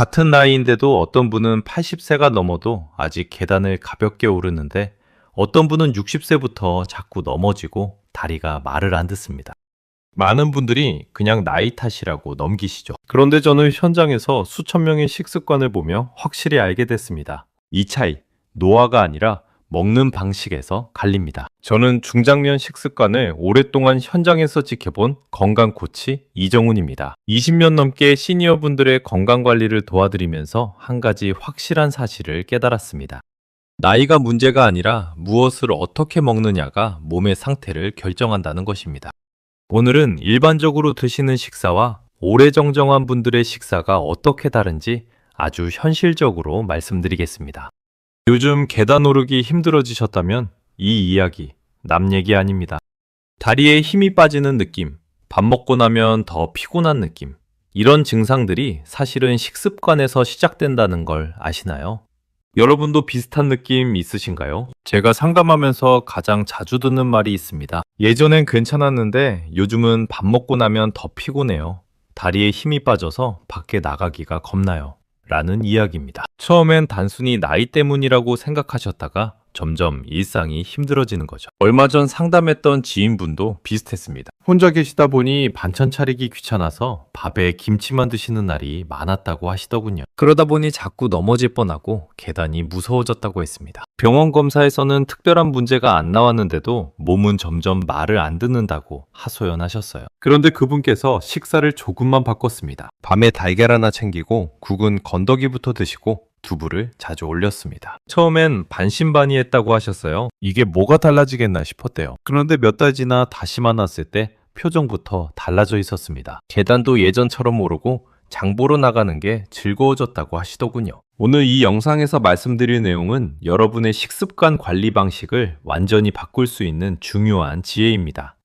같은 나이인데도 어떤 분은 80세가 넘어도 아직 계단을 가볍게 오르는데 어떤 분은 60세부터 자꾸 넘어지고 다리가 말을 안 듣습니다. 많은 분들이 그냥 나이 탓이라고 넘기시죠. 그런데 저는 현장에서 수천 명의 식습관을 보며 확실히 알게 됐습니다. 이 차이, 노화가 아니라 먹는 방식에서 갈립니다. 저는 중장년 식습관을 오랫동안 현장에서 지켜본 건강코치 이정훈입니다. 20년 넘게 시니어분들의 건강관리를 도와드리면서 한 가지 확실한 사실을 깨달았습니다. 나이가 문제가 아니라 무엇을 어떻게 먹느냐가 몸의 상태를 결정한다는 것입니다. 오늘은 일반적으로 드시는 식사와 오래정정한 분들의 식사가 어떻게 다른지 아주 현실적으로 말씀드리겠습니다. 요즘 계단 오르기 힘들어지셨다면 이 이야기 남 얘기 아닙니다. 다리에 힘이 빠지는 느낌, 밥 먹고 나면 더 피곤한 느낌, 이런 증상들이 사실은 식습관에서 시작된다는 걸 아시나요? 여러분도 비슷한 느낌 있으신가요? 제가 상담하면서 가장 자주 듣는 말이 있습니다. 예전엔 괜찮았는데 요즘은 밥 먹고 나면 더 피곤해요. 다리에 힘이 빠져서 밖에 나가기가 겁나요. 라는 이야기입니다. 처음엔 단순히 나이 때문이라고 생각하셨다가 점점 일상이 힘들어지는 거죠. 얼마 전 상담했던 지인분도 비슷했습니다. 혼자 계시다 보니 반찬 차리기 귀찮아서 밥에 김치만 드시는 날이 많았다고 하시더군요. 그러다 보니 자꾸 넘어질 뻔하고 계단이 무서워졌다고 했습니다. 병원 검사에서는 특별한 문제가 안 나왔는데도 몸은 점점 말을 안 듣는다고 하소연하셨어요. 그런데 그분께서 식사를 조금만 바꿨습니다. 밤에 달걀 하나 챙기고 국은 건더기부터 드시고 두부를 자주 올렸습니다. 처음엔 반신반의했다고 하셨어요. 이게 뭐가 달라지겠나 싶었대요. 그런데 몇 달 지나 다시 만났을 때 표정부터 달라져 있었습니다. 계단도 예전처럼 오르고 장 보러 나가는 게 즐거워졌다고 하시더군요. 오늘 이 영상에서 말씀드릴 내용은 여러분의 식습관 관리 방식을 완전히 바꿀 수 있는 중요한 지혜입니다.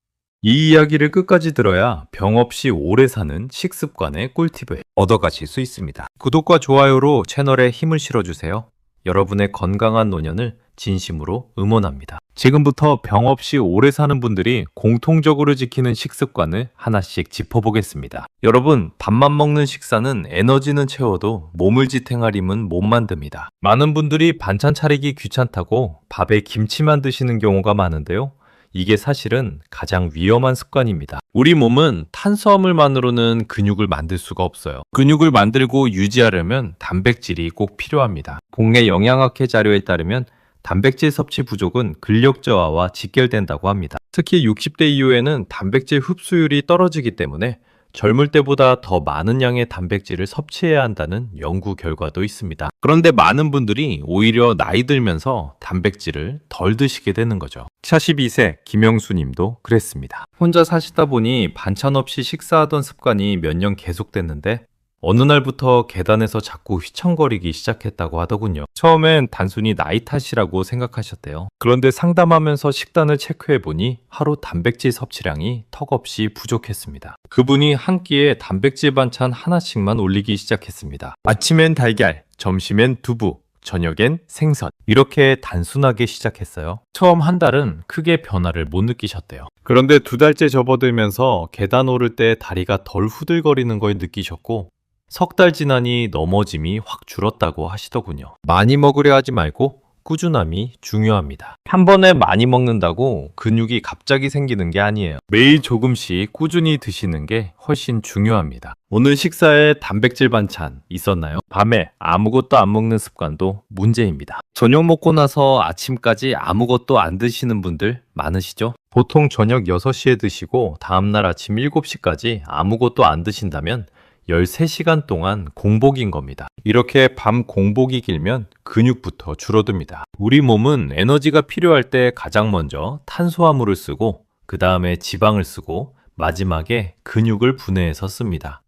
이 이야기를 끝까지 들어야 병 없이 오래 사는 식습관의 꿀팁을 얻어가실 수 있습니다. 구독과 좋아요로 채널에 힘을 실어주세요. 여러분의 건강한 노년을 진심으로 응원합니다. 지금부터 병 없이 오래 사는 분들이 공통적으로 지키는 식습관을 하나씩 짚어보겠습니다. 여러분, 밥만 먹는 식사는 에너지는 채워도 몸을 지탱할 힘은 못 만듭니다. 많은 분들이 반찬 차리기 귀찮다고 밥에 김치만 드시는 경우가 많은데요. 이게 사실은 가장 위험한 습관입니다. 우리 몸은 탄수화물만으로는 근육을 만들 수가 없어요. 근육을 만들고 유지하려면 단백질이 꼭 필요합니다. 국내 영양학회 자료에 따르면 단백질 섭취 부족은 근력 저하와 직결된다고 합니다. 특히 60대 이후에는 단백질 흡수율이 떨어지기 때문에 젊을 때보다 더 많은 양의 단백질을 섭취해야 한다는 연구 결과도 있습니다. 그런데 많은 분들이 오히려 나이 들면서 단백질을 덜 드시게 되는 거죠. 42세 김영수 님도 그랬습니다. 혼자 사시다 보니 반찬 없이 식사하던 습관이 몇 년 계속됐는데 어느 날부터 계단에서 자꾸 휘청거리기 시작했다고 하더군요. 처음엔 단순히 나이 탓이라고 생각하셨대요. 그런데 상담하면서 식단을 체크해보니 하루 단백질 섭취량이 턱없이 부족했습니다. 그분이 한 끼에 단백질 반찬 하나씩만 올리기 시작했습니다. 아침엔 달걀, 점심엔 두부, 저녁엔 생선. 이렇게 단순하게 시작했어요. 처음 한 달은 크게 변화를 못 느끼셨대요. 그런데 두 달째 접어들면서 계단 오를 때 다리가 덜 후들거리는 걸 느끼셨고 석 달 지나니 넘어짐이 확 줄었다고 하시더군요. 많이 먹으려 하지 말고 꾸준함이 중요합니다. 한 번에 많이 먹는다고 근육이 갑자기 생기는 게 아니에요. 매일 조금씩 꾸준히 드시는 게 훨씬 중요합니다. 오늘 식사에 단백질 반찬 있었나요? 밤에 아무것도 안 먹는 습관도 문제입니다. 저녁 먹고 나서 아침까지 아무것도 안 드시는 분들 많으시죠? 보통 저녁 6시에 드시고 다음날 아침 7시까지 아무것도 안 드신다면 13시간 동안 공복인 겁니다. 이렇게 밤 공복이 길면 근육부터 줄어듭니다. 우리 몸은 에너지가 필요할 때 가장 먼저 탄수화물을 쓰고 그 다음에 지방을 쓰고 마지막에 근육을 분해해서 씁니다.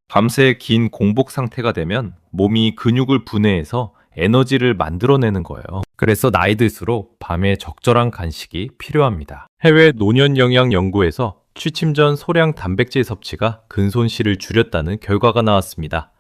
밤새 긴 공복 상태가 되면 몸이 근육을 분해해서 에너지를 만들어내는 거예요. 그래서 나이 들수록 밤에 적절한 간식이 필요합니다. 해외 노년 영양 연구에서 취침 전 소량 단백질 섭취가 근손실을 줄였다는 결과가 나왔습니다.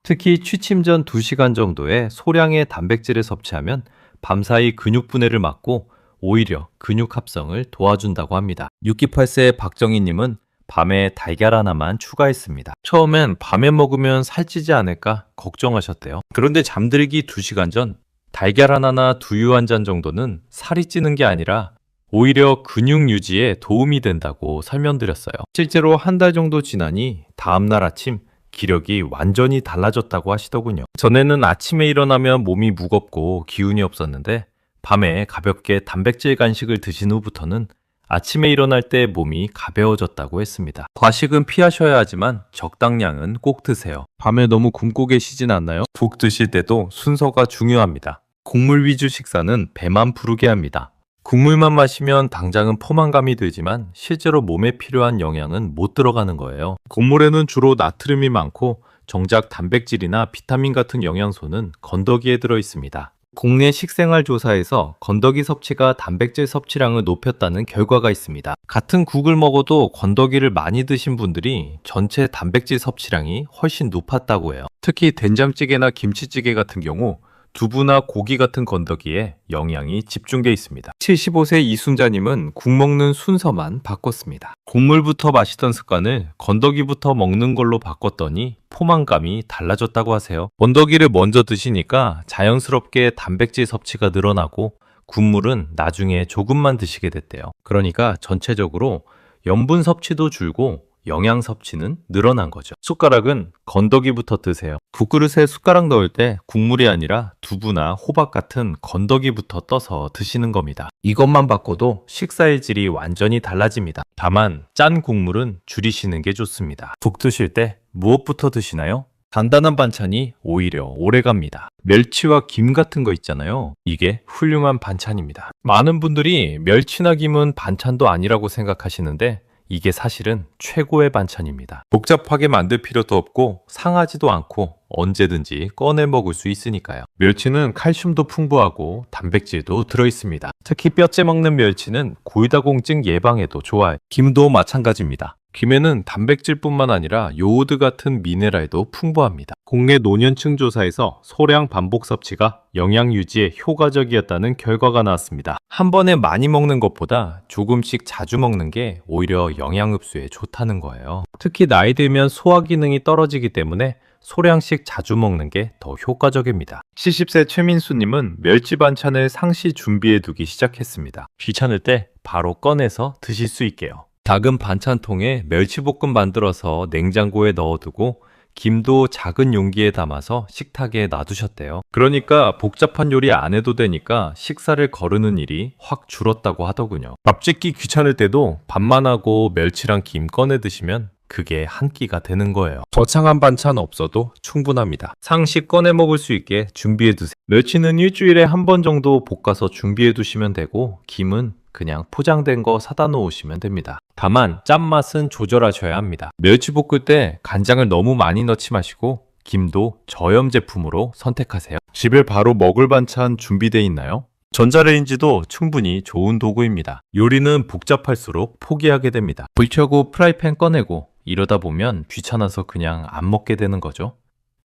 특히 취침 전 2시간 정도의 소량의 단백질을 섭취하면 밤사이 근육 분해를 막고 오히려 근육 합성을 도와준다고 합니다. 68세 박정희님은 밤에 달걀 하나만 추가했습니다. 처음엔 밤에 먹으면 살찌지 않을까 걱정하셨대요. 그런데 잠들기 2시간 전 달걀 하나나 두유 한 잔 정도는 살이 찌는 게 아니라 오히려 근육 유지에 도움이 된다고 설명드렸어요. 실제로 한 달 정도 지나니 다음날 아침 기력이 완전히 달라졌다고 하시더군요. 전에는 아침에 일어나면 몸이 무겁고 기운이 없었는데 밤에 가볍게 단백질 간식을 드신 후부터는 아침에 일어날 때 몸이 가벼워졌다고 했습니다. 과식은 피하셔야 하지만 적당량은 꼭 드세요. 밤에 너무 굶고 계시진 않나요? 푹 드실 때도 순서가 중요합니다. 곡물 위주 식사는 배만 부르게 합니다. 국물만 마시면 당장은 포만감이 들지만 실제로 몸에 필요한 영양은 못 들어가는 거예요. 곡물에는 주로 나트륨이 많고 정작 단백질이나 비타민 같은 영양소는 건더기에 들어 있습니다. 국내 식생활 조사에서 건더기 섭취가 단백질 섭취량을 높였다는 결과가 있습니다. 같은 국을 먹어도 건더기를 많이 드신 분들이 전체 단백질 섭취량이 훨씬 높았다고 해요. 특히 된장찌개나 김치찌개 같은 경우 두부나 고기 같은 건더기에 영양이 집중돼 있습니다. 75세 이순자님은 국 먹는 순서만 바꿨습니다. 국물부터 마시던 습관을 건더기부터 먹는 걸로 바꿨더니 포만감이 달라졌다고 하세요. 건더기를 먼저 드시니까 자연스럽게 단백질 섭취가 늘어나고 국물은 나중에 조금만 드시게 됐대요. 그러니까 전체적으로 염분 섭취도 줄고 영양 섭취는 늘어난 거죠. 숟가락은 건더기부터 드세요. 국그릇에 숟가락 넣을 때 국물이 아니라 두부나 호박 같은 건더기부터 떠서 드시는 겁니다. 이것만 바꿔도 식사의 질이 완전히 달라집니다. 다만 짠 국물은 줄이시는 게 좋습니다. 국 드실 때 무엇부터 드시나요? 간단한 반찬이 오히려 오래갑니다. 멸치와 김 같은 거 있잖아요. 이게 훌륭한 반찬입니다. 많은 분들이 멸치나 김은 반찬도 아니라고 생각하시는데 이게 사실은 최고의 반찬입니다. 복잡하게 만들 필요도 없고 상하지도 않고 언제든지 꺼내 먹을 수 있으니까요. 멸치는 칼슘도 풍부하고 단백질도 들어있습니다. 특히 뼈째 먹는 멸치는 골다공증 예방에도 좋아요. 김도 마찬가지입니다. 김에는 단백질뿐만 아니라 요오드 같은 미네랄도 풍부합니다. 국내 노년층 조사에서 소량 반복 섭취가 영양 유지에 효과적이었다는 결과가 나왔습니다. 한 번에 많이 먹는 것보다 조금씩 자주 먹는 게 오히려 영양 흡수에 좋다는 거예요. 특히 나이 들면 소화 기능이 떨어지기 때문에 소량씩 자주 먹는 게 더 효과적입니다. 70세 최민수님은 멸치 반찬을 상시 준비해 두기 시작했습니다. 귀찮을 때 바로 꺼내서 드실 수 있게요. 작은 반찬통에 멸치볶음 만들어서 냉장고에 넣어두고 김도 작은 용기에 담아서 식탁에 놔두셨대요. 그러니까 복잡한 요리 안 해도 되니까 식사를 거르는 일이 확 줄었다고 하더군요. 밥 짓기 귀찮을 때도 밥만 하고 멸치랑 김 꺼내 드시면 그게 한 끼가 되는 거예요. 거창한 반찬 없어도 충분합니다. 상시 꺼내 먹을 수 있게 준비해 두세요. 멸치는 일주일에 한 번 정도 볶아서 준비해 두시면 되고 김은 그냥 포장된 거 사다 놓으시면 됩니다. 다만 짠맛은 조절하셔야 합니다. 멸치 볶을 때 간장을 너무 많이 넣지 마시고 김도 저염 제품으로 선택하세요. 집에 바로 먹을 반찬 준비되어 있나요? 전자레인지도 충분히 좋은 도구입니다. 요리는 복잡할수록 포기하게 됩니다. 불 켜고 프라이팬 꺼내고 이러다 보면 귀찮아서 그냥 안 먹게 되는 거죠.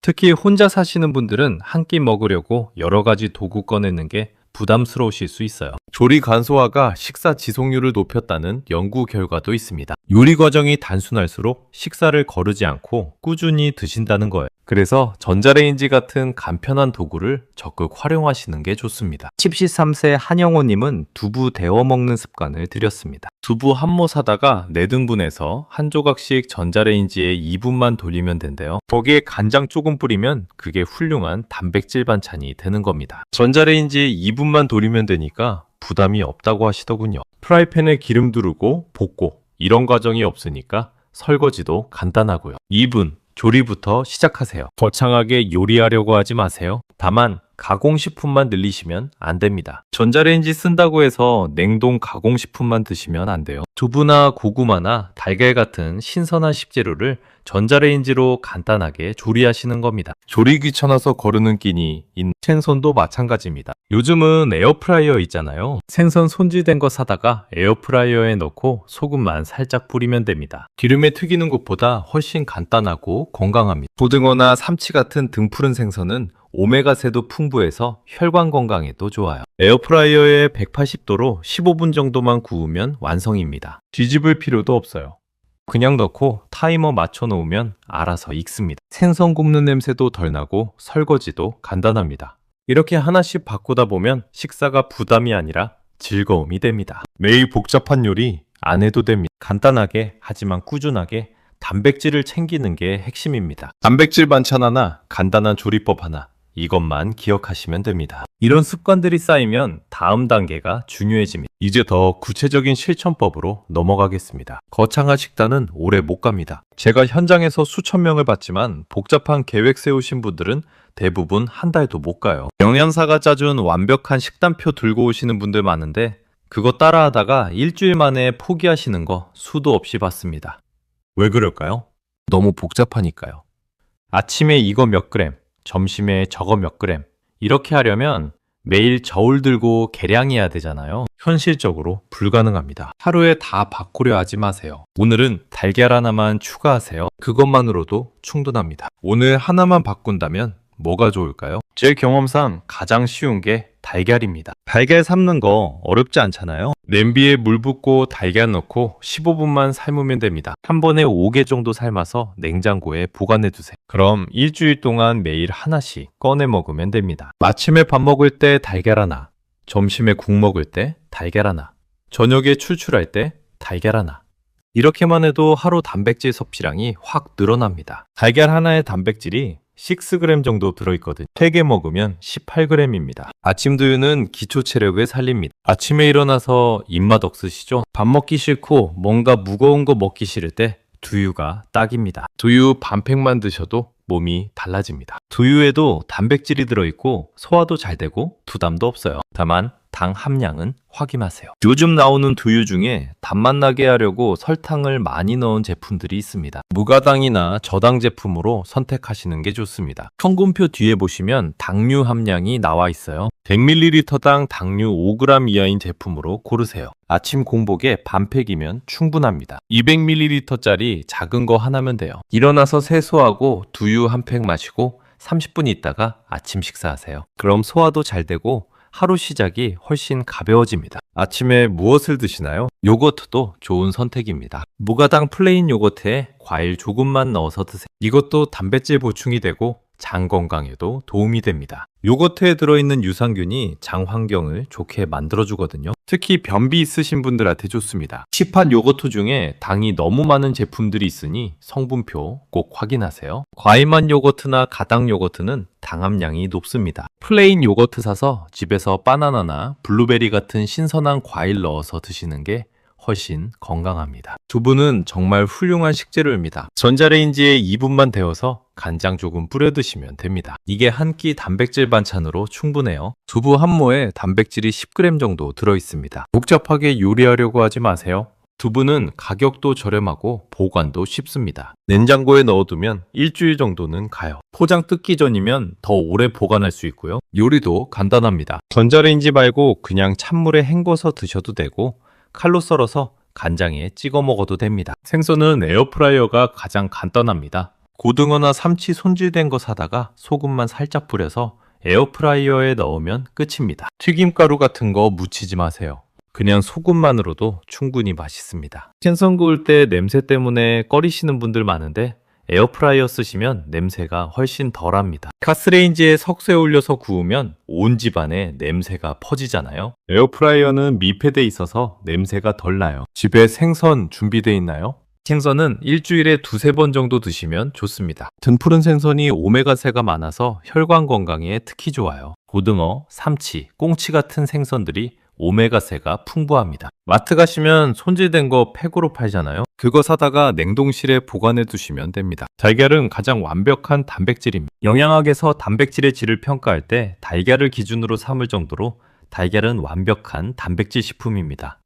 특히 혼자 사시는 분들은 한 끼 먹으려고 여러 가지 도구 꺼내는 게 부담스러우실 수 있어요. 조리 간소화가 식사 지속률을 높였다는 연구 결과도 있습니다. 요리 과정이 단순할수록 식사를 거르지 않고 꾸준히 드신다는 거예요. 그래서 전자레인지 같은 간편한 도구를 적극 활용하시는 게 좋습니다. 73세 한영호님은 두부 데워 먹는 습관을 들였습니다. 두부 한 모 사다가 4등분해서 한 조각씩 전자레인지에 2분만 돌리면 된대요. 거기에 간장 조금 뿌리면 그게 훌륭한 단백질 반찬이 되는 겁니다. 전자레인지에 2분만 돌리면 되니까 부담이 없다고 하시더군요. 프라이팬에 기름 두르고 볶고 이런 과정이 없으니까 설거지도 간단하고요. 2분 조리부터 시작하세요. 거창하게 요리하려고 하지 마세요. 다만 가공식품만 늘리시면 안 됩니다. 전자레인지 쓴다고 해서 냉동 가공식품만 드시면 안 돼요. 두부나 고구마나 달걀 같은 신선한 식재료를 전자레인지로 간단하게 조리하시는 겁니다. 조리 귀찮아서 거르는 끼니 생선도 마찬가지입니다. 요즘은 에어프라이어 있잖아요. 생선 손질된 거 사다가 에어프라이어에 넣고 소금만 살짝 뿌리면 됩니다. 기름에 튀기는 것보다 훨씬 간단하고 건강합니다. 고등어나 삼치 같은 등푸른 생선은 오메가3도 풍부해서 혈관 건강에도 좋아요. 에어프라이어에 180도로 15분 정도만 구우면 완성입니다. 뒤집을 필요도 없어요. 그냥 넣고 타이머 맞춰 놓으면 알아서 익습니다. 생선 굽는 냄새도 덜 나고 설거지도 간단합니다. 이렇게 하나씩 바꾸다 보면 식사가 부담이 아니라 즐거움이 됩니다. 매일 복잡한 요리 안 해도 됩니다. 간단하게 하지만 꾸준하게 단백질을 챙기는 게 핵심입니다. 단백질 반찬 하나, 간단한 조리법 하나, 이것만 기억하시면 됩니다. 이런 습관들이 쌓이면 다음 단계가 중요해집니다. 이제 더 구체적인 실천법으로 넘어가겠습니다. 거창한 식단은 오래 못 갑니다. 제가 현장에서 수천 명을 봤지만 복잡한 계획 세우신 분들은 대부분 한 달도 못 가요. 영양사가 짜준 완벽한 식단표 들고 오시는 분들 많은데 그거 따라하다가 일주일 만에 포기하시는 거 수도 없이 봤습니다. 왜 그럴까요? 너무 복잡하니까요. 아침에 이거 몇 그램, 점심에 저거 몇 그램 이렇게 하려면 매일 저울 들고 계량해야 되잖아요. 현실적으로 불가능합니다. 하루에 다 바꾸려 하지 마세요. 오늘은 달걀 하나만 추가하세요. 그것만으로도 충분합니다. 오늘 하나만 바꾼다면 뭐가 좋을까요? 제 경험상 가장 쉬운 게 달걀입니다. 달걀 삶는 거 어렵지 않잖아요. 냄비에 물 붓고 달걀 넣고 15분만 삶으면 됩니다. 한 번에 5개 정도 삶아서 냉장고에 보관해 두세요. 그럼 일주일 동안 매일 하나씩 꺼내 먹으면 됩니다. 아침에 밥 먹을 때 달걀 하나, 점심에 국 먹을 때 달걀 하나, 저녁에 출출할 때 달걀 하나. 이렇게만 해도 하루 단백질 섭취량이 확 늘어납니다. 달걀 하나의 단백질이 6g 정도 들어있거든요. 3개 먹으면 18g입니다. 아침 두유는 기초 체력을 살립니다. 아침에 일어나서 입맛 없으시죠? 밥 먹기 싫고 뭔가 무거운 거 먹기 싫을 때 두유가 딱입니다. 두유 반팩만 드셔도 몸이 달라집니다. 두유에도 단백질이 들어있고 소화도 잘 되고 부담도 없어요. 다만 당 함량은 확인하세요. 요즘 나오는 두유 중에 단맛 나게 하려고 설탕을 많이 넣은 제품들이 있습니다. 무가당이나 저당 제품으로 선택하시는 게 좋습니다. 성분표 뒤에 보시면 당류 함량이 나와 있어요. 100ml당 당류 5g 이하인 제품으로 고르세요. 아침 공복에 반팩이면 충분합니다. 200ml짜리 작은 거 하나면 돼요. 일어나서 세수하고 두유 한 팩 마시고 30분 있다가 아침 식사하세요. 그럼 소화도 잘 되고 하루 시작이 훨씬 가벼워집니다. 아침에 무엇을 드시나요? 요거트도 좋은 선택입니다. 무가당 플레인 요거트에 과일 조금만 넣어서 드세요. 이것도 단백질 보충이 되고 장 건강에도 도움이 됩니다. 요거트에 들어있는 유산균이 장 환경을 좋게 만들어주거든요. 특히 변비 있으신 분들한테 좋습니다. 시판 요거트 중에 당이 너무 많은 제품들이 있으니 성분표 꼭 확인하세요. 과일맛 요거트나 가당 요거트는 당 함량이 높습니다. 플레인 요거트 사서 집에서 바나나나 블루베리 같은 신선한 과일 넣어서 드시는 게 훨씬 건강합니다. 두부는 정말 훌륭한 식재료입니다. 전자레인지에 2분만 데워서 간장 조금 뿌려 드시면 됩니다. 이게 한 끼 단백질 반찬으로 충분해요. 두부 한 모에 단백질이 10g 정도 들어있습니다. 복잡하게 요리하려고 하지 마세요. 두부는 가격도 저렴하고 보관도 쉽습니다. 냉장고에 넣어두면 일주일 정도는 가요. 포장 뜯기 전이면 더 오래 보관할 수 있고요. 요리도 간단합니다. 전자레인지 말고 그냥 찬물에 헹궈서 드셔도 되고 칼로 썰어서 간장에 찍어 먹어도 됩니다. 생선은 에어프라이어가 가장 간단합니다. 고등어나 삼치 손질된 거 사다가 소금만 살짝 뿌려서 에어프라이어에 넣으면 끝입니다. 튀김가루 같은 거 묻히지 마세요. 그냥 소금만으로도 충분히 맛있습니다. 생선 구울 때 냄새 때문에 꺼리시는 분들 많은데 에어프라이어 쓰시면 냄새가 훨씬 덜합니다. 가스레인지에 석쇠 올려서 구우면 온 집안에 냄새가 퍼지잖아요. 에어프라이어는密폐돼 있어서 냄새가 덜 나요. 집에 생선 준비되어 있나요? 생선은 일주일에 2-3번 정도 드시면 좋습니다. 등푸른 생선이 오메가3가 많아서 혈관 건강에 특히 좋아요. 고등어, 삼치, 꽁치 같은 생선들이 오메가3가 풍부합니다. 마트 가시면 손질된 거 팩으로 팔잖아요. 그거 사다가 냉동실에 보관해 두시면 됩니다. 달걀은 가장 완벽한 단백질입니다. 영양학에서 단백질의 질을 평가할 때 달걀을 기준으로 삼을 정도로 달걀은 완벽한 단백질 식품입니다.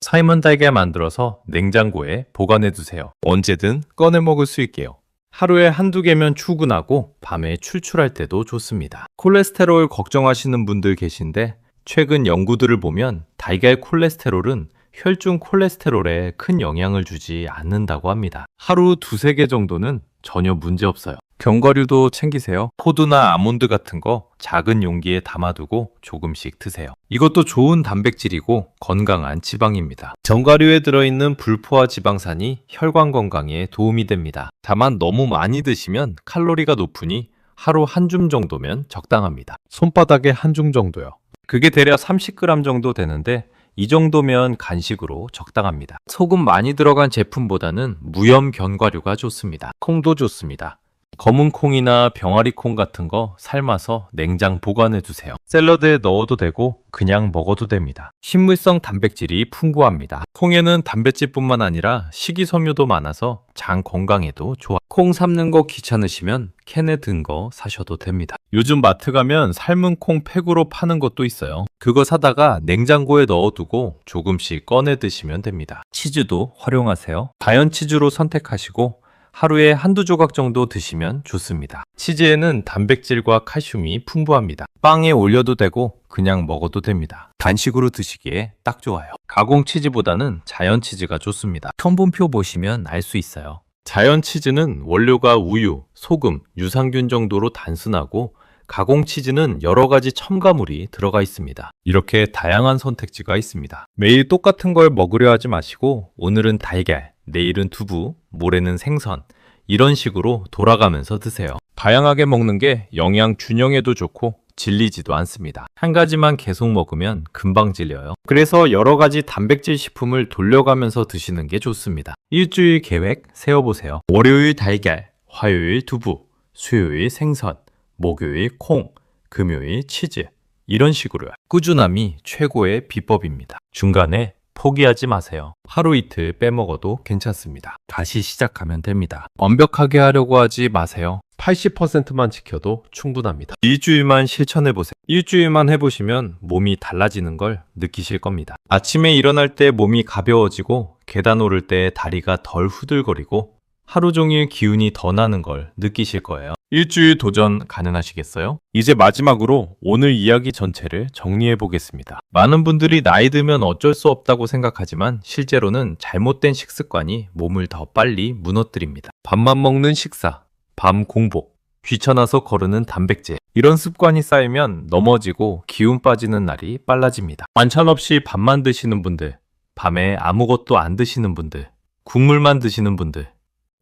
삶은 달걀 만들어서 냉장고에 보관해 두세요. 언제든 꺼내 먹을 수 있게요. 하루에 1-2개면 출근하고 밤에 출출할 때도 좋습니다. 콜레스테롤 걱정하시는 분들 계신데 최근 연구들을 보면 달걀 콜레스테롤은 혈중 콜레스테롤에 큰 영향을 주지 않는다고 합니다. 하루 2-3개 정도는 전혀 문제 없어요. 견과류도 챙기세요. 포도나 아몬드 같은 거 작은 용기에 담아두고 조금씩 드세요. 이것도 좋은 단백질이고 건강한 지방입니다. 견과류에 들어있는 불포화 지방산이 혈관 건강에 도움이 됩니다. 다만 너무 많이 드시면 칼로리가 높으니 하루 한 줌 정도면 적당합니다. 손바닥에 한 줌 정도요. 그게 대략 30g 정도 되는데 이 정도면 간식으로 적당합니다. 소금 많이 들어간 제품보다는 무염 견과류가 좋습니다. 콩도 좋습니다. 검은 콩이나 병아리 콩 같은 거 삶아서 냉장 보관해 두세요. 샐러드에 넣어도 되고 그냥 먹어도 됩니다. 식물성 단백질이 풍부합니다. 콩에는 단백질뿐만 아니라 식이섬유도 많아서 장 건강에도 좋아. 콩 삶는 거 귀찮으시면 캔에 든 거 사셔도 됩니다. 요즘 마트 가면 삶은 콩 팩으로 파는 것도 있어요. 그거 사다가 냉장고에 넣어두고 조금씩 꺼내 드시면 됩니다. 치즈도 활용하세요. 자연 치즈로 선택하시고 하루에 한두 조각 정도 드시면 좋습니다. 치즈에는 단백질과 칼슘이 풍부합니다. 빵에 올려도 되고 그냥 먹어도 됩니다. 간식으로 드시기에 딱 좋아요. 가공 치즈보다는 자연 치즈가 좋습니다. 성분표 보시면 알 수 있어요. 자연 치즈는 원료가 우유, 소금, 유산균 정도로 단순하고 가공 치즈는 여러 가지 첨가물이 들어가 있습니다. 이렇게 다양한 선택지가 있습니다. 매일 똑같은 걸 먹으려 하지 마시고 오늘은 달걀, 내일은 두부, 모레는 생선 이런 식으로 돌아가면서 드세요. 다양하게 먹는 게 영양 균형에도 좋고 질리지도 않습니다. 한 가지만 계속 먹으면 금방 질려요. 그래서 여러 가지 단백질 식품을 돌려가면서 드시는 게 좋습니다. 일주일 계획 세워보세요. 월요일 달걀, 화요일 두부, 수요일 생선, 목요일 콩, 금요일 치즈 이런 식으로요. 꾸준함이 최고의 비법입니다. 중간에 포기하지 마세요. 하루 이틀 빼먹어도 괜찮습니다. 다시 시작하면 됩니다. 완벽하게 하려고 하지 마세요. 80%만 지켜도 충분합니다. 일주일만 실천해보세요. 일주일만 해보시면 몸이 달라지는 걸 느끼실 겁니다. 아침에 일어날 때 몸이 가벼워지고 계단 오를 때 다리가 덜 후들거리고 하루 종일 기운이 더 나는 걸 느끼실 거예요. 일주일 도전 가능하시겠어요? 이제 마지막으로 오늘 이야기 전체를 정리해 보겠습니다. 많은 분들이 나이 들면 어쩔 수 없다고 생각하지만 실제로는 잘못된 식습관이 몸을 더 빨리 무너뜨립니다. 밥만 먹는 식사, 밤 공복, 귀찮아서 거르는 단백질 이런 습관이 쌓이면 넘어지고 기운 빠지는 날이 빨라집니다. 반찬 없이 밥만 드시는 분들, 밤에 아무것도 안 드시는 분들, 국물만 드시는 분들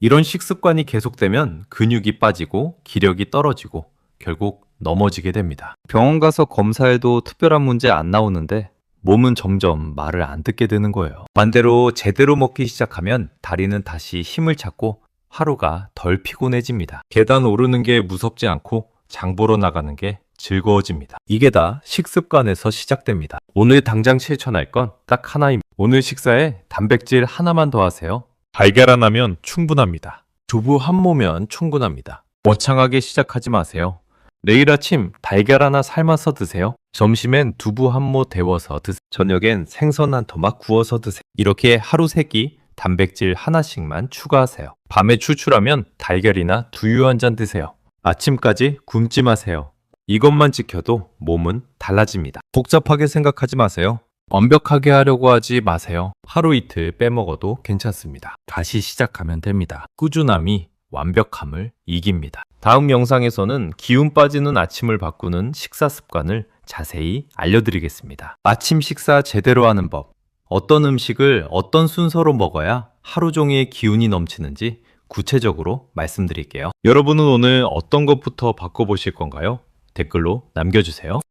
이런 식습관이 계속되면 근육이 빠지고 기력이 떨어지고 결국 넘어지게 됩니다. 병원 가서 검사해도 특별한 문제 안 나오는데 몸은 점점 말을 안 듣게 되는 거예요. 반대로 제대로 먹기 시작하면 다리는 다시 힘을 찾고 하루가 덜 피곤해집니다. 계단 오르는 게 무섭지 않고 장 보러 나가는 게 즐거워집니다. 이게 다 식습관에서 시작됩니다. 오늘 당장 실천할 건 딱 하나입니다. 오늘 식사에 단백질 하나만 더 하세요. 달걀 하나면 충분합니다. 두부 한 모면 충분합니다. 거창하게 시작하지 마세요. 내일 아침 달걀 하나 삶아서 드세요. 점심엔 두부 한 모 데워서 드세요. 저녁엔 생선 한 토막 구워서 드세요. 이렇게 하루 3끼 단백질 하나씩만 추가하세요. 밤에 출출하면 달걀이나 두유 한 잔 드세요. 아침까지 굶지 마세요. 이것만 지켜도 몸은 달라집니다. 복잡하게 생각하지 마세요. 완벽하게 하려고 하지 마세요. 하루 이틀 빼먹어도 괜찮습니다. 다시 시작하면 됩니다. 꾸준함이 완벽함을 이깁니다. 다음 영상에서는 기운 빠지는 아침을 바꾸는 식사 습관을 자세히 알려드리겠습니다. 아침 식사 제대로 하는 법, 어떤 음식을 어떤 순서로 먹어야 하루 종일 기운이 넘치는지 구체적으로 말씀드릴게요. 여러분은 오늘 어떤 것부터 바꿔보실 건가요? 댓글로 남겨주세요.